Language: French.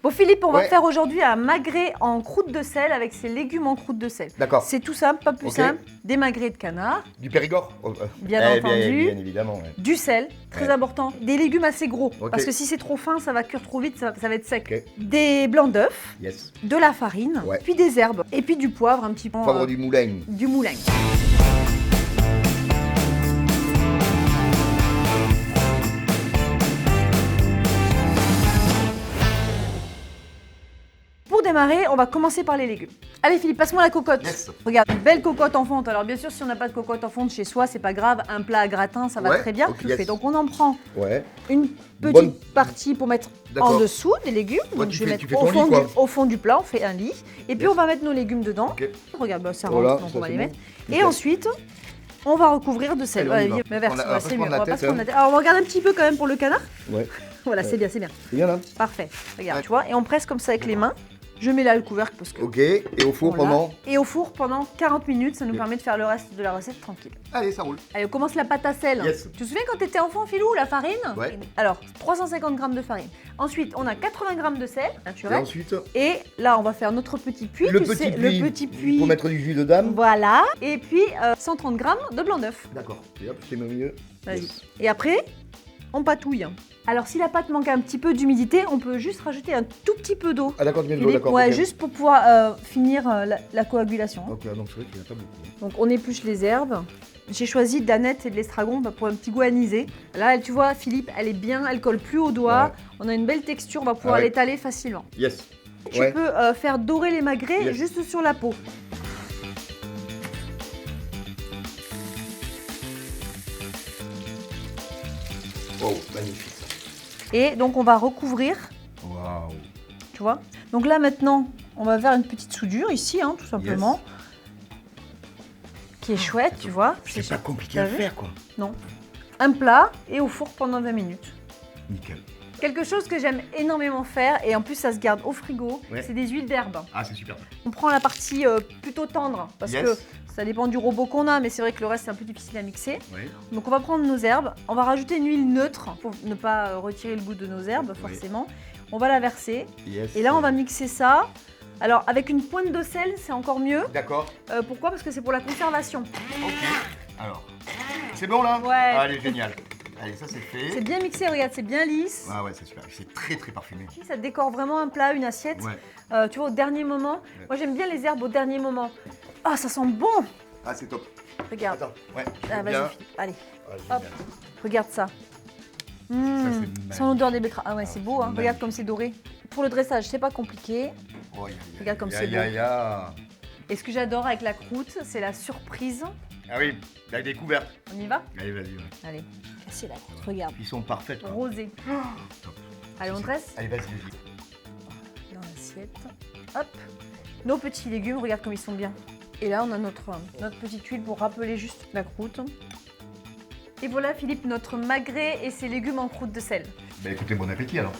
Bon Philippe, on va Ouais. faire aujourd'hui un magret en croûte de sel avec ses légumes en croûte de sel. D'accord. C'est tout simple, pas plus Ok. simple. Des magrets de canard, Du Périgord Bien Eh, entendu. Bien évidemment, ouais. du sel, très Ouais. important, des légumes assez gros, Ok. parce que si c'est trop fin, ça va cuire trop vite, ça va être sec. Ok. Des blancs d'œufs, Yes. de la farine, Ouais. puis des herbes, et puis du poivre un petit peu. Poivre du moulin. Du moulin. Pour démarrer, on va commencer par les légumes. Allez Philippe, passe-moi la cocotte. Yes. Regarde, une belle cocotte en fonte. Alors bien sûr, si on n'a pas de cocotte en fonte chez soi, c'est pas grave. Un plat à gratin, ça va Ouais, très bien. ok, Tout yes. fait. Donc on en prend Ouais. une petite Bonne- partie pour mettre en D'accord. dessous des légumes. Ouais, Donc tu je vais fais- tu mettre fais ton lit, quoi. au fond du plat, on fait un lit. Et puis Yes. on va mettre nos légumes dedans. Ok. Regarde, bah, ça rentre, Voilà, donc ça, on va c'est les bon. mettre. Et Nickel. ensuite, on va recouvrir de sel. Allez, on y Allez, va. viens, mais verse, On a- ouais, on va c'est se mieux. prendre On la va pas tête, se prendre la hein. tête. Alors on regarde un petit peu quand même pour le canard. Ouais. Voilà, Ouais. c'est bien, c'est bien. C'est bien là. Parfait. Regarde, Ouais. tu vois. Et on presse comme ça avec les mains. Je mets là le couvercle parce que. Ok. Et au four Voilà. pendant. Et au four pendant 40 minutes, ça nous Ok. permet de faire le reste de la recette tranquille. Allez, ça roule. Allez, on commence la pâte à sel. Yes. Tu te souviens quand tu étais enfant, Philou, la farine? Ouais. Alors, 350 g de farine. Ensuite, on a 80 g de sel Et naturel. ensuite, Et là, on va faire notre petit puits. le tu petit sais, puits. Le petit puits. Pour mettre du jus de dame. Voilà. Et puis, 130 g de blanc d'œuf. D'accord. Et hop, je t'ai mis au milieu. Vas-y. Yes. Et après, on patouille. Alors, si la pâte manque un petit peu d'humidité, on peut juste rajouter un tout petit peu d'eau. Ah d'accord, tu mets de l'eau, Philippe, d'accord. ouais, ok. juste pour pouvoir finir la coagulation. Ok, donc c'est vrai qu'il n'y en a pas beaucoup. Donc on épluche les herbes. J'ai choisi de l'aneth et de l'estragon pour un petit goût anisé. Là, tu vois, Philippe, elle est bien, elle colle plus au doigt. Ouais. On a une belle texture, on va pouvoir Ah ouais. l'étaler facilement. Yes. Tu Ouais. peux faire dorer les magrets Yes. juste sur la peau. Oh, magnifique. Et donc on va recouvrir, Waouh. tu vois. Donc là maintenant, on va faire une petite soudure ici, hein, tout simplement. Qui est chouette, tu vois. C'est pas compliqué T'as à vu faire quoi. Non. Un plat et au four pendant 20 minutes. Nickel. Quelque chose que j'aime énormément faire, et en plus ça se garde au frigo, Ouais. c'est des huiles d'herbe. Ah, c'est super. On prend la partie plutôt tendre, parce Yes. que ça dépend du robot qu'on a, mais c'est vrai que le reste c'est un peu difficile à mixer. Oui. Donc on va prendre nos herbes, on va rajouter une huile neutre pour ne pas retirer le goût de nos herbes Oui. forcément. On va la verser, Yes. et là on va mixer ça. Alors avec une pointe de sel c'est encore mieux. D'accord. Pourquoi? Parce que c'est pour la conservation. Ok. Alors. C'est bon là. Ouais. Allez, génial. Allez, ça c'est fait. C'est bien mixé, regarde, c'est bien lisse. Ah ouais, c'est super. C'est très très parfumé. Ça décore vraiment un plat, une assiette. Ouais. Tu vois, au dernier moment. Ouais. Moi j'aime bien les herbes au dernier moment. Ah, ça sent bon. Ah, c'est top. Regarde. Attends. Ouais. Ah, bien. vas-y, Philippe. Allez, Ah, hop, génial. regarde ça. c'est Sans l'odeur des betteraves. Ah ouais, c'est beau, hein. magnifique. Regarde comme c'est doré. Pour le dressage, c'est pas compliqué. Oh, Regarde comme c'est ya, beau. ya. Et ce que j'adore avec la croûte, c'est la surprise. Ah oui, avec des couverts. On y va? Allez, vas-y. Ouais. Allez, casser la croûte, regarde. Ils sont parfaits. Quoi. Rosé. Top. Allez, on dresse Allez, vas-y. dans l'assiette. Hop. Nos petits légumes, regarde comme ils sont bien. Et là, on a notre petite huile pour rappeler juste la croûte. Et voilà, Philippe, notre magret et ses légumes en croûte de sel. Bah écoutez, bon appétit alors.